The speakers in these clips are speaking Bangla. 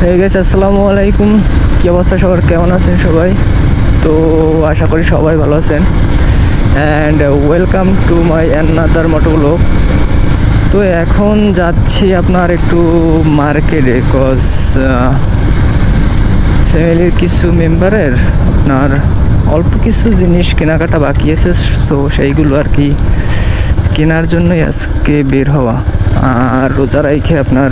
হয়ে গেছে। আসসালামু আলাইকুম, কী অবস্থা সবার, কেমন আছেন সবাই? তো আশা করি সবাই ভালো আছেন and welcome to my another motovlog. তো এখন যাচ্ছি আপনার একটু মার্কেটে, কজ ফ্যামিলির কিছু মেম্বারের আপনার অল্প কিছু জিনিস কেনাকাটা বাকি আছে, সো সেইগুলো আর কি কেনার জন্যই আজকে বের হওয়া। আর রোজা রাইখে আপনার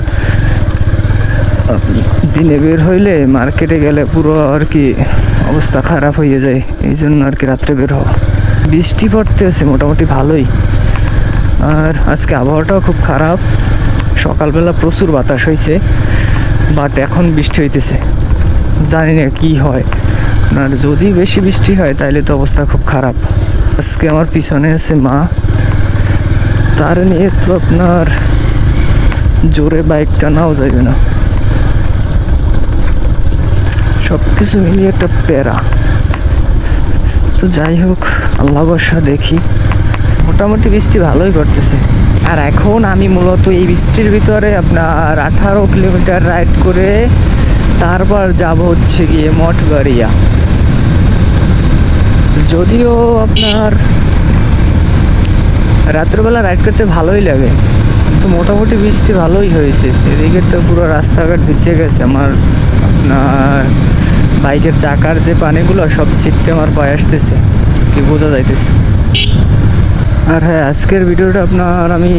দিনে বের হইলে মার্কেটে গেলে পুরো আর কি অবস্থা খারাপ হয়ে যায়, এই জন্য আর কি রাত্রে বের হওয়া। বৃষ্টি পড়তেছে মোটামুটি ভালোই, আর আজকে আবহাওয়াটাও খুব খারাপ। সকালবেলা প্রচুর বাতাস হয়েছে, বাট এখন বৃষ্টি হইতেছে, জানি না কী হয়। আর যদি বেশি বৃষ্টি হয় তাহলে তো অবস্থা খুব খারাপ। আজকে আমার পিছনে আছে মা, তার নিয়ে তো আপনার জোরে বাইক টানাও যাবে না। সব কিছু মিলিয়ে একটা প্যারা। তো যাই হোক, আল্লাহ ভরসা, দেখি। মোটামুটি বৃষ্টি ভালোই করতেছে। আর এখন আমি মূলত এই বৃষ্টির ভিতরে আপনার 18 কিলোমিটার রাইড করে তারপর যাব হচ্ছে গিয়ে মঠবাড়িয়া। যদিও আপনার রাত্রেবেলা রাইড করতে ভালোই লাগে, কিন্তু মোটামুটি বৃষ্টি ভালোই হয়েছে। এদিকে তো পুরো রাস্তাঘাট ভিজে গেছে, আমার আপনার বাইকের চাকার যে পানিগুলো সব ছিটতে আমার পায়ে আসতেছে, কি বোঝা যাইতেছে। আর হ্যাঁ, আজকের ভিডিওটা আপনার আমি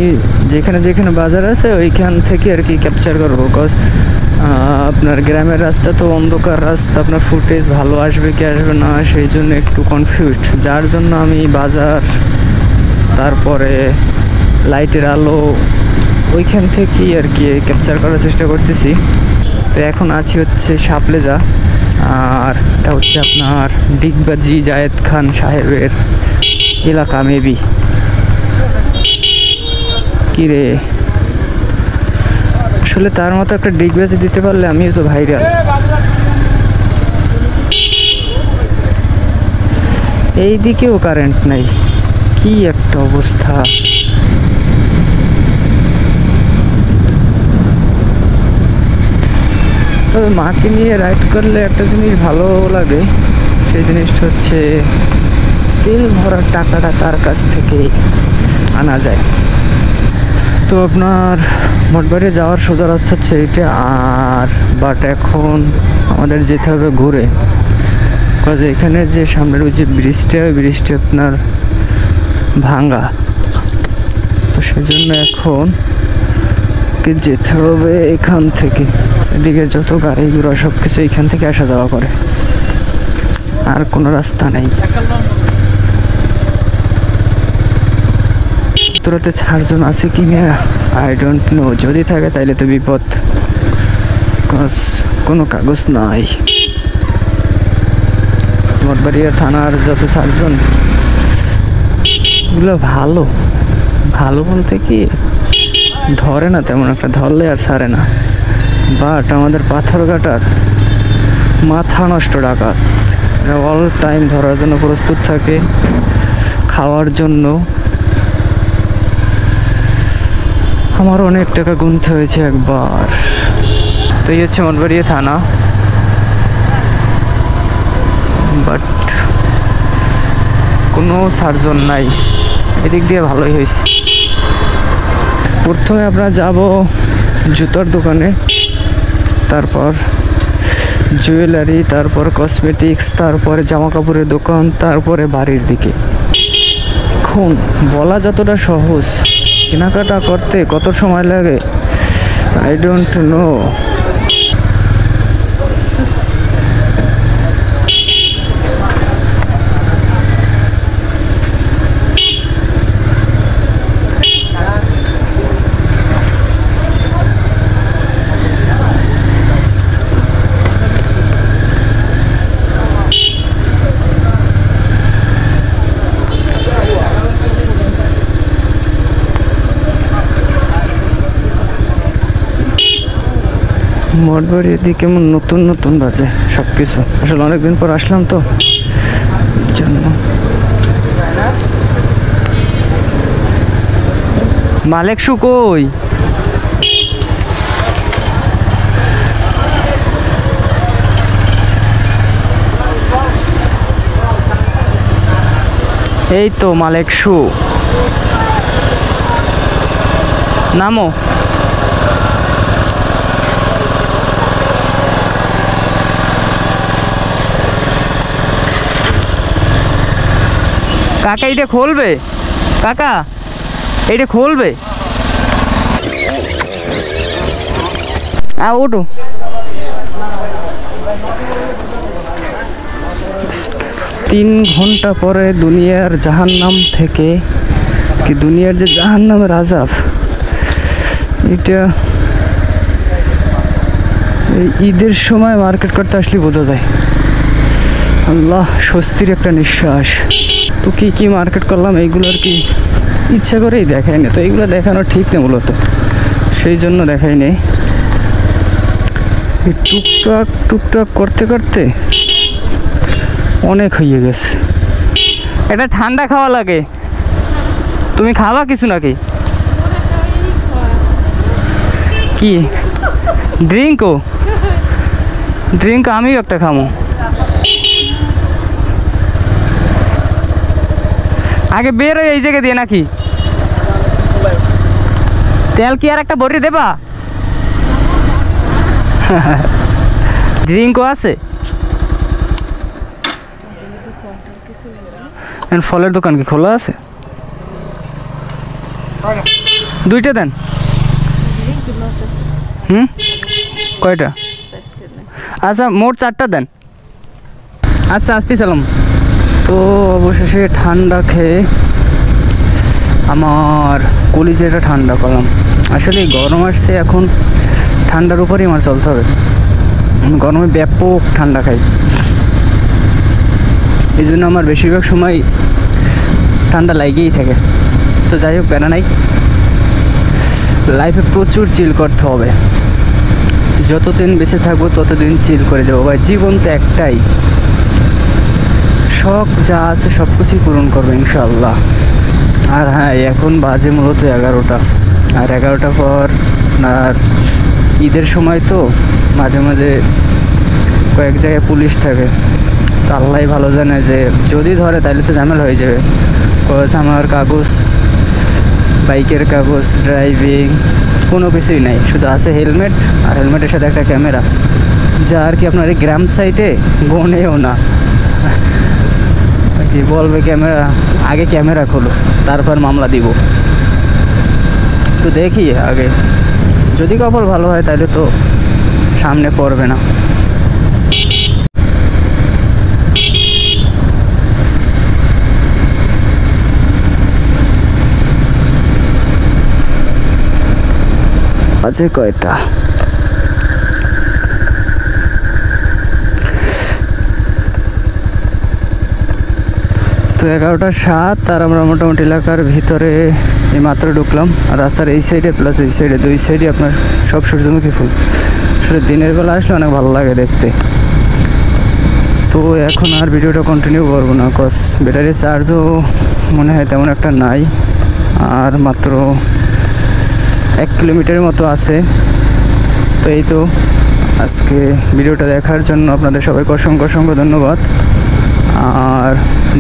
যেখানে যেখানে বাজার আছে ওইখান থেকে আর কি ক্যাপচার করবো, বিকজ আপনার গ্রামের রাস্তা তো অন্ধকার রাস্তা, আপনার ফুটেজ ভালো আসবে কি আসবে না সেই জন্য একটু কনফিউজড, যার জন্য আমি বাজার তারপরে লাইটের আলো ওইখান থেকেই আর কি ক্যাপচার করার চেষ্টা করতেছি। তো এখন আছি হচ্ছে শাপলেজা, আর এটা হচ্ছে আপনার ডিগবাজি জায়েদ খান সাহেবের এলাকা মেবি। কিরে, আসলে তার মতো একটা ডিগবাজি দিতে পারলে আমিও তো ভাইরাল। এই দিকেও কারেন্ট নাই, কি একটা অবস্থা। তবে মাকে নিয়ে রাইড করলে একটা জিনিস ভালো লাগে, সেই জিনিসটা হচ্ছে তেল ভরার টাকাটা তার কাছ থেকে আনা যায়। তো আপনার মঠবাড়ি যাওয়ার সোজা রাস্তা হচ্ছে এইটা, আর বাট এখন আমাদের যেতে হবে ঘুরে, কজ এখানে যে সামনের ওই যে ব্রিজটা আপনার ভাঙ্গা, তো সেই জন্য এখন যেতে হবে এখান থেকে। এদিকে যত গাড়িগুলো সব কিছু এখান থেকে আসা যাওয়া করে, আর কোনো রাস্তা নেই। তোরাতে 4 জন আছে কি না আই ডোন্ট নো, যদি থাকে তাইলে তো বিপদ, কজ কোনো কাগজ নাই। মঠবাড়িয়া থানার যত 4 জন এগুলো ভালো ভালো বলতে কি ধরে না তেমন একটা, ধরলে আর ছাড়ে না। বাট আমাদের পাথরঘাটার মাথা নষ্ট ডাকাত, এরা অল টাইম ধরার জন্য প্রস্তুত থাকে, খাওয়ার জন্য। আমার অনেক টাকা গুনতে হয়েছে একবার। তো এই হচ্ছে মঠবাড়িয়া থানা, বাট কোনো সার্জন নাই, এদিক দিয়ে ভালোই হয়েছে। প্রথমে আমরা যাব জুতার দোকানে, তারপর জুয়েলারি, তারপর কসমেটিক্স, তারপরে জামা কাপড়ের দোকান, তারপরে বাড়ির দিকে। এখন বলা যতটা সহজ, কেনাকাটা করতে কত সময় লাগে আই ডোন্ট নো। মঠবাড়ি এদিকে কেমন নতুন নতুন বাজে সব কিছু, আসলে অনেকদিন পর আসলাম তো জন্য। মালিক শু কই? এই তো মালেক শু, নামো। কাকা এটা খুলবে, কাকা এটা খুলবে। ওঠো। 3 ঘন্টা পরে দুনিয়ার জাহান্নাম থেকে, কি দুনিয়ার যে জাহান্নামের আযাব, এটা এই ঈদের সময় মার্কেট করতে আসলে বোঝা যায়। আল্লাহ, স্বস্তির একটা নিঃশ্বাস। তো কি কি মার্কেট করলাম এইগুলো আর কি ইচ্ছা করেই দেখাই না, তো এইগুলো দেখানো ঠিক না মূলত, সেই জন্য দেখাই নেই। টুকটাক টুকটাক করতে করতে অনেক হয়ে গেছে। এটা ঠান্ডা খাওয়া লাগে, তুমি খাওয়া কিছু নাকি? কি ড্রিঙ্কও? ড্রিঙ্ক আমিও একটা খামো। আগে বের হয়ে এই জায়গা দিয়ে নাকি? তেল কি আর একটা ভরি দেবা? ড্রিঙ্কও আছে? ফলের দোকান কি খোলা আছে? দুইটা দেন। কয়টা? আচ্ছা, মোট 4টা দেন। আচ্ছা, আসতে চালাম। তো অবশেষে ঠান্ডা খেয়ে আমার কলিজাটা ঠান্ডা করলাম। আসলে গরম আসছে, এখন ঠান্ডার উপরেই আমার চলতে হবে। গরমে ব্যাপক ঠান্ডা খাই, এই জন্য আমার বেশিরভাগ সময় ঠান্ডা লাগেই থাকে। তো যাই হোক, প্যারা নাই, লাইফে প্রচুর চিল করতে হবে। যতদিন বেঁচে থাকবো ততদিন চিল করে যাবো ভাই। জীবন তো একটাই, শখ যা আছে সব কিছুই পূরণ করবো ইনশাআল্লাহ। আর হ্যাঁ, এখন বাজে মূলত 11টা, আর 11টার পর আর ঈদের সময় তো মাঝে মাঝে কয়েক জায়গায় পুলিশ থাকে। তো আল্লাহ ভালো জানে যে যদি ধরে তাহলে তো ঝামেলা হয়ে যাবে। আমার কাগজ, বাইকের কাগজ, ড্রাইভিং কোনো কিছুই নাই, শুধু আছে হেলমেট, আর হেলমেটের সাথে একটা ক্যামেরা, যা আর কি আপনার এই গ্রাম সাইটে গনেও না। কি বলবে ক্যামেরা, আগে ক্যামেরা খোলো তারপর মামলা দিব। তো দেখি আগে, যদি কপাল ভালো হয় তাহলে তো সামনে পড়বে না। আছে কয়টা? তো 11টা 7, আর আমরা মোটামুটি এলাকার ভিতরে এই মাত্র ঢুকলাম। আর রাস্তার এই সাইডে প্লাস এই সাইডে, দুই সাইডে আপনার সব সূর্যমুখী ফুল। আসলে দিনের বেলা আসলে অনেক ভালো লাগে দেখতে। তো এখন আর ভিডিওটা কন্টিনিউ করবো না, কজ ব্যাটারি চার্জও মনে হয় তেমন একটা নাই, আর মাত্র 1 কিলোমিটারের মতো আছে। তো এই তো, আজকে ভিডিওটা দেখার জন্য আপনাদের সবাইকে অসংখ্য অসংখ্য ধন্যবাদ। আর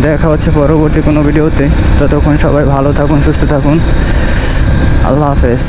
দেখা হচ্ছে পরবর্তী কোনো ভিডিওতে। ততক্ষণ সবাই ভালো থাকুন, সুস্থ থাকুন। আল্লাহ হাফেজ।